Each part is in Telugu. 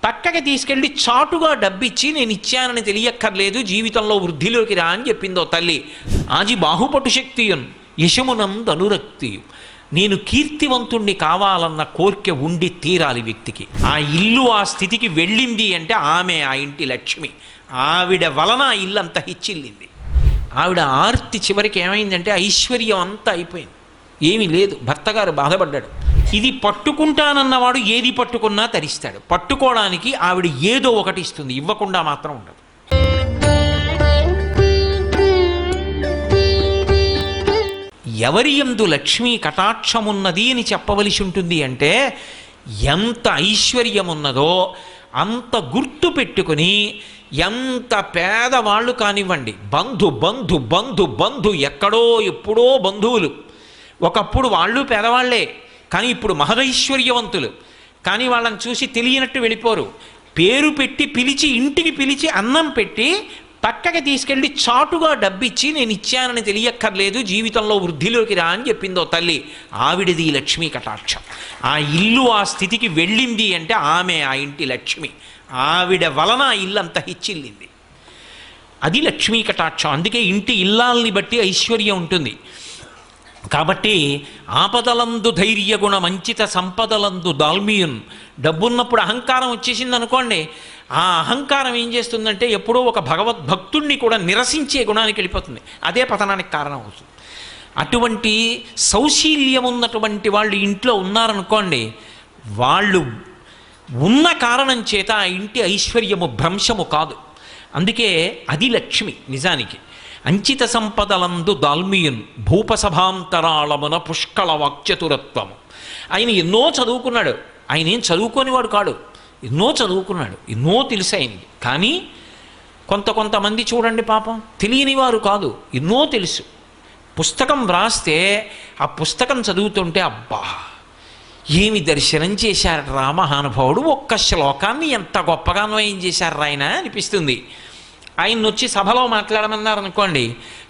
పక్కకి తీసుకెళ్ళి చాటుగా డబ్బిచ్చి నేను ఇచ్చానని తెలియక్కర్లేదు, జీవితంలో వృద్ధిలోకి రా అని చెప్పిందో తల్లి. ఆజి బాహుపటు శక్తియున్ యశమునందనురక్తియు. నేను కీర్తివంతుణ్ణి కావాలన్న కోరిక ఉండి తీరాలి వ్యక్తికి. ఆ ఇల్లు ఆ స్థితికి వెళ్ళింది అంటే ఆమె ఆ ఇంటి లక్ష్మి. ఆవిడ వలన ఆ ఇల్లు అంతా హిచ్చిల్లింది. ఆవిడ ఆర్తి చివరికి ఏమైందంటే ఐశ్వర్యం అంతా అయిపోయింది, ఏమీ లేదు. భర్త గారు బాధపడ్డాడు. ఇది పట్టుకుంటానన్నవాడు ఏది పట్టుకున్నా తరిస్తాడు. పట్టుకోవడానికి ఆవిడ ఏదో ఒకటి ఇస్తుంది, ఇవ్వకుండా మాత్రం ఉండదు. ఎవరి యందు లక్ష్మీ కటాక్షమున్నది అని చెప్పవలసి ఉంటుంది అంటే ఎంత ఐశ్వర్యమున్నదో అంత గుర్తు పెట్టుకుని, ఎంత పేదవాళ్ళు కానివ్వండి, బంధు బంధు బంధు బంధు ఎక్కడో ఎప్పుడో బంధువులు, ఒకప్పుడు వాళ్ళు పేదవాళ్లే కానీ ఇప్పుడు మహదైశ్వర్యవంతులు, కానీ వాళ్ళని చూసి తెలియనట్టు వెళ్ళిపోరు. పేరు పెట్టి పిలిచి, ఇంటికి పిలిచి అన్నం పెట్టి పక్కకి తీసుకెళ్ళి చాటుగా డబ్బిచ్చి నేను ఇచ్చానని తెలియక్కర్లేదు, జీవితంలో వృద్ధిలోకి రా అని చెప్పిందో తల్లి. ఆవిడది లక్ష్మీ కటాక్షం. ఆ ఇల్లు ఆ స్థితికి వెళ్ళింది అంటే ఆమె ఆ ఇంటి లక్ష్మి. ఆవిడ వలన ఆ ఇల్లు అంతా హిచ్చిల్లింది. అది లక్ష్మీ కటాక్షం. అందుకే ఇంటి ఇల్లాల్ని బట్టి ఐశ్వర్యం ఉంటుంది. కాబట్టి ఆపదలందు ధైర్యగుణ మంచిత సంపదలందు దాల్మీయున్. డబ్బున్నప్పుడు అహంకారం వచ్చేసింది అనుకోండి, ఆ అహంకారం ఏం చేస్తుందంటే ఎప్పుడో ఒక భగవద్భక్తుణ్ణి కూడా నిరసించే గుణానికి వెళ్ళిపోతుంది. అదే పతనానికి కారణం అవుతుంది. అటువంటి సౌశీల్యం ఉన్నటువంటి వాళ్ళు ఇంట్లో ఉన్నారనుకోండి, వాళ్ళు ఉన్న కారణం చేత ఆ ఇంటి ఐశ్వర్యము భ్రంశము కాదు. అందుకే అది లక్ష్మి నిజానికి. అంచిత సంపదలందు దాల్మీయున్ భూపసభాంతరాళమున పుష్కళ వాక్చతురత్వము. ఆయన ఎన్నో చదువుకున్నాడు. ఆయన ఏం చదువుకోనివాడు కాడు, ఎన్నో చదువుకున్నాడు, ఎన్నో తెలిసాయింది. కానీ కొంతమంది చూడండి పాపం తెలియని వారు కాదు, ఎన్నో తెలుసు. పుస్తకం వ్రాస్తే ఆ పుస్తకం చదువుతుంటే అబ్బా ఏమి దర్శనం చేశారు రా మహానుభావుడు, ఒక్క శ్లోకాన్ని ఎంత గొప్పగా అన్వయం చేశారు ఆయన అనిపిస్తుంది. ఆయన వచ్చి సభలో మాట్లాడమన్నారనుకోండి,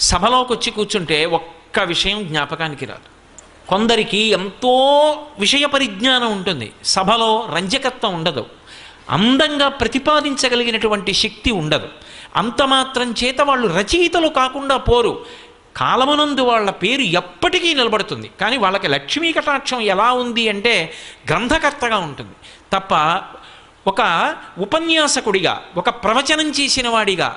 సభలోకి వచ్చి కూర్చుంటే ఒక్క విషయం జ్ఞాపకానికి రాదు. కొందరికి ఎంతో విషయ పరిజ్ఞానం ఉంటుంది, సభలో రంజకత్వం ఉండదు, అందంగా ప్రతిపాదించగలిగినటువంటి శక్తి ఉండదు. అంత మాత్రం చేత వాళ్ళు రచయితలు కాకుండా పోరు. కాలమునందు వాళ్ళ పేరు ఎప్పటికీ నిలబడుతుంది. కానీ వాళ్ళకి లక్ష్మీ కటాక్షం ఎలా ఉంది అంటే గ్రంథకర్తగా ఉంటుంది తప్ప ఒక ఉపన్యాసకుడిగా, ఒక ప్రవచనం చేసిన వాడిగా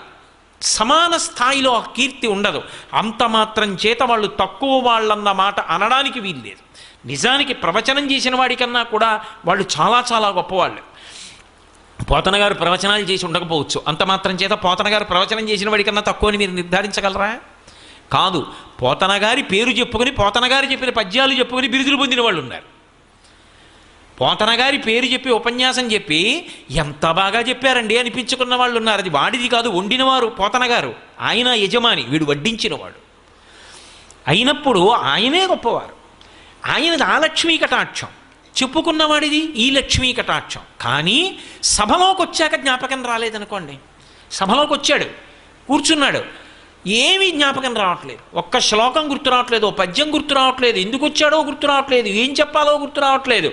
సమాన స్థాయిలో ఆ కీర్తి ఉండదు. అంత మాత్రం చేత వాళ్ళు తక్కువ వాళ్ళన్న మాట అనడానికి వీల్లేదు. నిజానికి ప్రవచనం చేసిన వాడికన్నా కూడా వాళ్ళు చాలా చాలా గొప్పవాళ్ళు. పోతన గారు ప్రవచనాలు చేసి ఉండకపోవచ్చు, అంత మాత్రం చేత పోతన గారు ప్రవచనం చేసిన వాడికన్నా తక్కువని మీరు నిర్ధారించగలరా? కాదు. పోతన గారి పేరు చెప్పుకొని, పోతన గారు చెప్పిన పద్యాలు చెప్పుకొని బిరుదులు పొందిన వాళ్ళు ఉన్నారు. పోతన గారి పేరు చెప్పి ఉపన్యాసం చెప్పి ఎంత బాగా చెప్పారండి అనిపించుకున్న వాళ్ళు ఉన్నారు. అది వాడిది కాదు, వండినవారు పోతన గారు, ఆయన యజమాని, వీడు వడ్డించినవాడు అయినప్పుడు ఆయనే గొప్పవారు. ఆయనది ఆ లక్ష్మీ కటాక్షం, చెప్పుకున్నవాడిది ఈ లక్ష్మీ కటాక్షం. కానీ సభలోకి వచ్చాక జ్ఞాపకం రాలేదనుకోండి, సభలోకి వచ్చాడు కూర్చున్నాడు, ఏమీ జ్ఞాపకం రావట్లేదు, ఒక్క శ్లోకం గుర్తు రావట్లేదు, ఓ పద్యం గుర్తు రావట్లేదు, ఎందుకు వచ్చాడో గుర్తు రావట్లేదు, ఏం చెప్పాలో గుర్తు రావట్లేదు.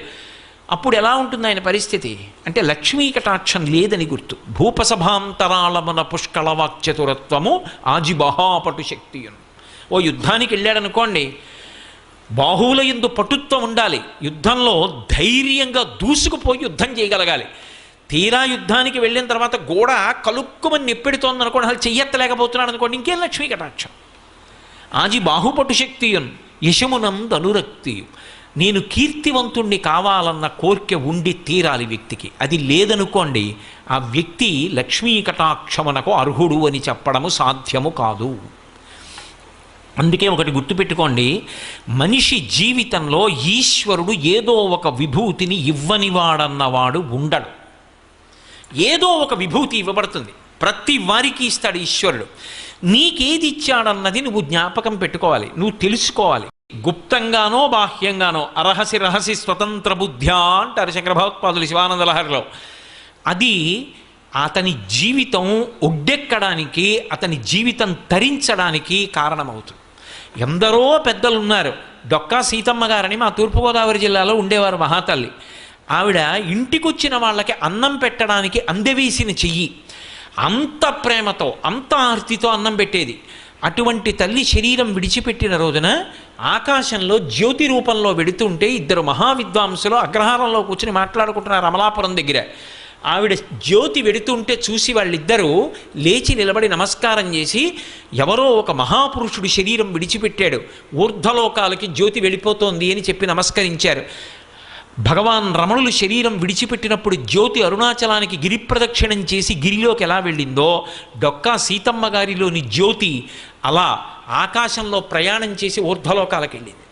అప్పుడు ఎలా ఉంటుంది ఆయన పరిస్థితి అంటే లక్ష్మీ కటాక్షం లేదని గుర్తు. భూపసభాంతరాళమున పుష్కళ వాక్చతురత్వము ఆజిబహాపటు శక్తియును. ఓ యుద్ధానికి వెళ్ళాడనుకోండి, బాహువుల యందు పటుత్వం ఉండాలి, యుద్ధంలో ధైర్యంగా దూసుకుపోయి యుద్ధం చేయగలగాలి. తీరా యుద్ధానికి వెళ్ళిన తర్వాత గోడ కలుక్కుమని నిప్పెడుతోంది అనుకోండి, అసలు చెయ్యెత్తలేకపోతున్నాడు అనుకోండి, ఇంకేం లక్ష్మీ కటాక్షం. ఆజి బాహుపటు శక్తియున్ యశమునందనురక్తియు. నేను కీర్తివంతుణ్ణి కావాలన్న కోరిక ఉండి తీరాలి వ్యక్తికి. అది లేదనుకోండి, ఆ వ్యక్తి లక్ష్మీ కటాక్షమునకు అర్హుడు అని చెప్పడము సాధ్యము కాదు. అందుకే ఒకటి గుర్తుపెట్టుకోండి, మనిషి జీవితంలో ఈశ్వరుడు ఏదో ఒక విభూతిని ఇవ్వనివాడన్నవాడు ఉండడు. ఏదో ఒక విభూతి ఇవ్వబడుతుంది, ప్రతి వారికి ఇస్తాడు ఈశ్వరుడు. నీకేది ఇచ్చాడన్నది నువ్వు జ్ఞాపకం పెట్టుకోవాలి, నువ్వు తెలుసుకోవాలి. గుప్తంగానో బాహ్యంగానో అరహసి రహసి స్వతంత్ర బుద్ధ్యా అంటారు శంకర భగవత్పాదులు శివానంద లహరిలో. అది అతని జీవితం ఒడ్డెక్కడానికి, అతని జీవితం తరించడానికి కారణమవుతుంది. ఎందరో పెద్దలు ఉన్నారు. డొక్కా సీతమ్మ గారని మా తూర్పుగోదావరి జిల్లాలో ఉండేవారు మహాతల్లి. ఆవిడ ఇంటికొచ్చిన వాళ్ళకి అన్నం పెట్టడానికి అందవేసిన చెయ్యి, అంత ప్రేమతో అంత ఆర్తితో అన్నం పెట్టేది. అటువంటి తల్లి శరీరం విడిచిపెట్టిన రోజున ఆకాశంలో జ్యోతి రూపంలో వెడుతుంటే ఇద్దరు మహావిద్వాంసులు అగ్రహారంలో కూర్చుని మాట్లాడుకుంటున్నారు అమలాపురం దగ్గర. ఆవిడ జ్యోతి వెడుతుంటే చూసి వాళ్ళిద్దరూ లేచి నిలబడి నమస్కారం చేసి, ఎవరో ఒక మహాపురుషుడు శరీరం విడిచిపెట్టాడు, ఊర్ధ్వలోకాలకి జ్యోతి వెళ్ళిపోతోంది అని చెప్పి నమస్కరించారు. భగవాన్ రమణులు శరీరం విడిచిపెట్టినప్పుడు జ్యోతి అరుణాచలానికి గిరి ప్రదక్షిణం చేసి గిరిలోకి ఎలా వెళ్ళిందో, డొక్కా సీతమ్మ గారిలోని జ్యోతి అలా ఆకాశంలో ప్రయాణం చేసి ఊర్ధ్వలోకాలకు వెళ్ళింది.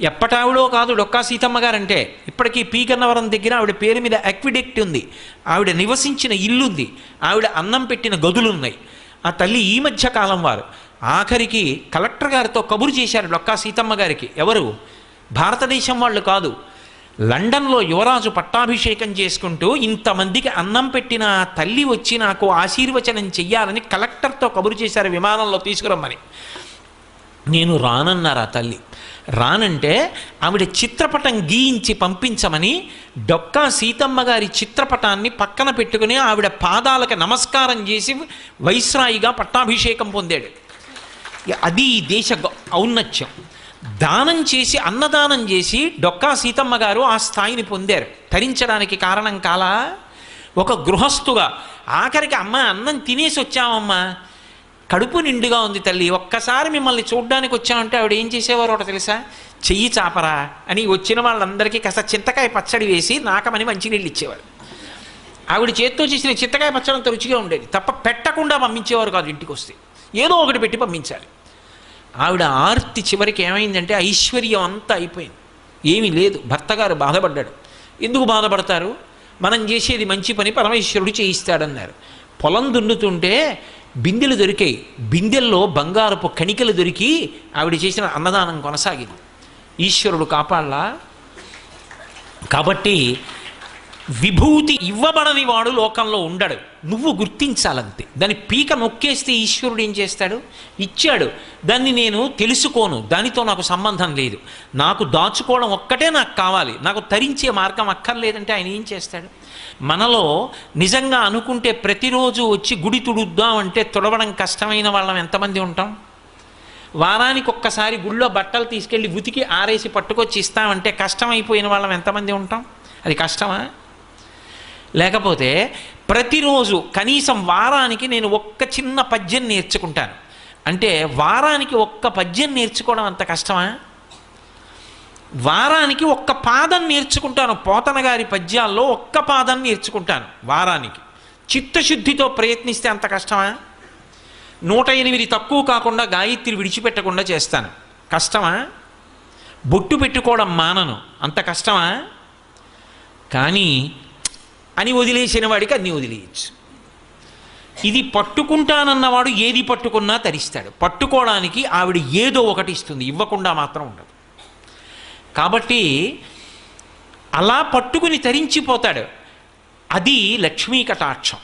ఎప్పటావిడో కాదు డొక్కా సీతమ్మ గారంటే, ఇప్పటికీ పీగన్నవరం దగ్గర ఆవిడ పేరు మీద అక్విడెక్ట్ ఉంది, ఆవిడ నివసించిన ఇల్లుంది, ఆవిడ అన్నం పెట్టిన గదులున్నాయి. ఆ తల్లి ఈ మధ్య కాలం వారు ఆఖరికి కలెక్టర్ గారితో కబురు చేశారు డొక్కా సీతమ్మ గారికి. ఎవరు? భారతదేశం వాళ్ళు కాదు, లండన్లో యువరాజు పట్టాభిషేకం చేసుకుంటూ ఇంతమందికి అన్నం పెట్టిన తల్లి వచ్చి నాకు ఆశీర్వచనం చెయ్యాలని కలెక్టర్తో కబురు చేశారు విమానంలో తీసుకురమ్మని. నేను రానన్నారు ఆ తల్లి. రానంటే ఆవిడ చిత్రపటం గీయించి పంపించమని డొక్కా సీతమ్మ గారి చిత్రపటాన్ని పక్కన పెట్టుకుని ఆవిడ పాదాలకు నమస్కారం చేసి వైస్రాయిగా పట్టాభిషేకం పొందాడు. అది ఈ దేశ ఔన్నత్యం. దానం చేసి అన్నదానం చేసి డొక్కా సీతమ్మ గారు ఆ స్థాయిని పొందారు. తరించడానికి కారణం కాలా? ఒక గృహస్థుగా ఆఖరికి అమ్మ అన్నం తినేసి వచ్చామమ్మా, కడుపు నిండుగా ఉంది తల్లి, ఒక్కసారి మిమ్మల్ని చూడ్డానికి వచ్చామంటే ఆవిడ ఏం చేసేవారు ఒకటి తెలుసా? చెయ్యి చాపరా అని వచ్చిన వాళ్ళందరికీ కాస్త చింతకాయ పచ్చడి వేసి నాకమని మంచినీళ్ళు ఇచ్చేవారు. ఆవిడ చేత్తో చేసిన చింతకాయ పచ్చడి అంత రుచిగా ఉండేది, తప్ప పెట్టకుండా పంపించేవారు కాదు. ఇంటికి వస్తే ఏదో ఒకటి పెట్టి పంపించాలి. ఆవిడ ఆర్తి చివరికి ఏమైందంటే ఐశ్వర్యం అంతా అయిపోయింది, ఏమీ లేదు. భర్త గారు బాధపడ్డాడు. ఎందుకు బాధపడతారు? మనం చేసేది మంచి పని పరమేశ్వరుడు చేయిస్తాడన్నారు. పొలం దున్నుతుంటే బిందెలు దొరికాయి, బిందెల్లో బంగారపు కణికలు దొరికి ఆవిడ చేసిన అన్నదానం కొనసాగింది. ఈశ్వరుడు కాపాడలా? కాబట్టి విభూతి ఇవ్వబడని వాడు లోకంలో ఉండడు, నువ్వు గుర్తించాలంతే. దాని పీక నొక్కేస్తే ఈశ్వరుడు ఏం చేస్తాడు? ఇచ్చాడు, దాన్ని నేను తెలుసుకోను, దానితో నాకు సంబంధం లేదు, నాకు దాచుకోవడం ఒక్కటే నాకు కావాలి, నాకు తరించే మార్గం అక్కర్లేదంటే ఆయన ఏం చేస్తాడు? మనలో నిజంగా అనుకుంటే ప్రతిరోజు వచ్చి గుడి తుడుద్దామంటే తుడవడం కష్టమైన వాళ్ళం ఎంతమంది ఉంటాం? వారానికి ఒక్కసారి గుళ్ళో బట్టలు తీసుకెళ్ళి ఉతికి ఆరేసి పట్టుకొచ్చి ఇస్తామంటే కష్టమైపోయిన వాళ్ళం ఎంతమంది ఉంటాం? అది కష్టమా? లేకపోతే ప్రతిరోజు కనీసం వారానికి నేను ఒక్క చిన్న పద్యం నేర్చుకుంటాను అంటే వారానికి ఒక్క పద్యం నేర్చుకోవడం అంత కష్టమా? వారానికి ఒక్క పాదం నేర్చుకుంటాను, పోతన గారి పద్యాల్లో ఒక్క పాదం నేర్చుకుంటాను వారానికి, చిత్తశుద్ధితో ప్రయత్నిస్తే అంత కష్టమా? 108 తక్కువ కాకుండా గాయత్రి విడిచిపెట్టకుండా చేస్తాను, కష్టమా? బొట్టు పెట్టుకోవడం మానను, అంత కష్టమా? కానీ అని వదిలేసిన వాడికి అన్నీ వదిలేయచ్చు. ఇది పట్టుకుంటానన్నవాడు ఏది పట్టుకున్నా తరిస్తాడు. పట్టుకోవడానికి ఆవిడ ఏదో ఒకటి ఇస్తుంది, ఇవ్వకుండా మాత్రం ఉండదు. కాబట్టి అలా పట్టుకుని తరించిపోతాడు. అది లక్ష్మీ కటాక్షం.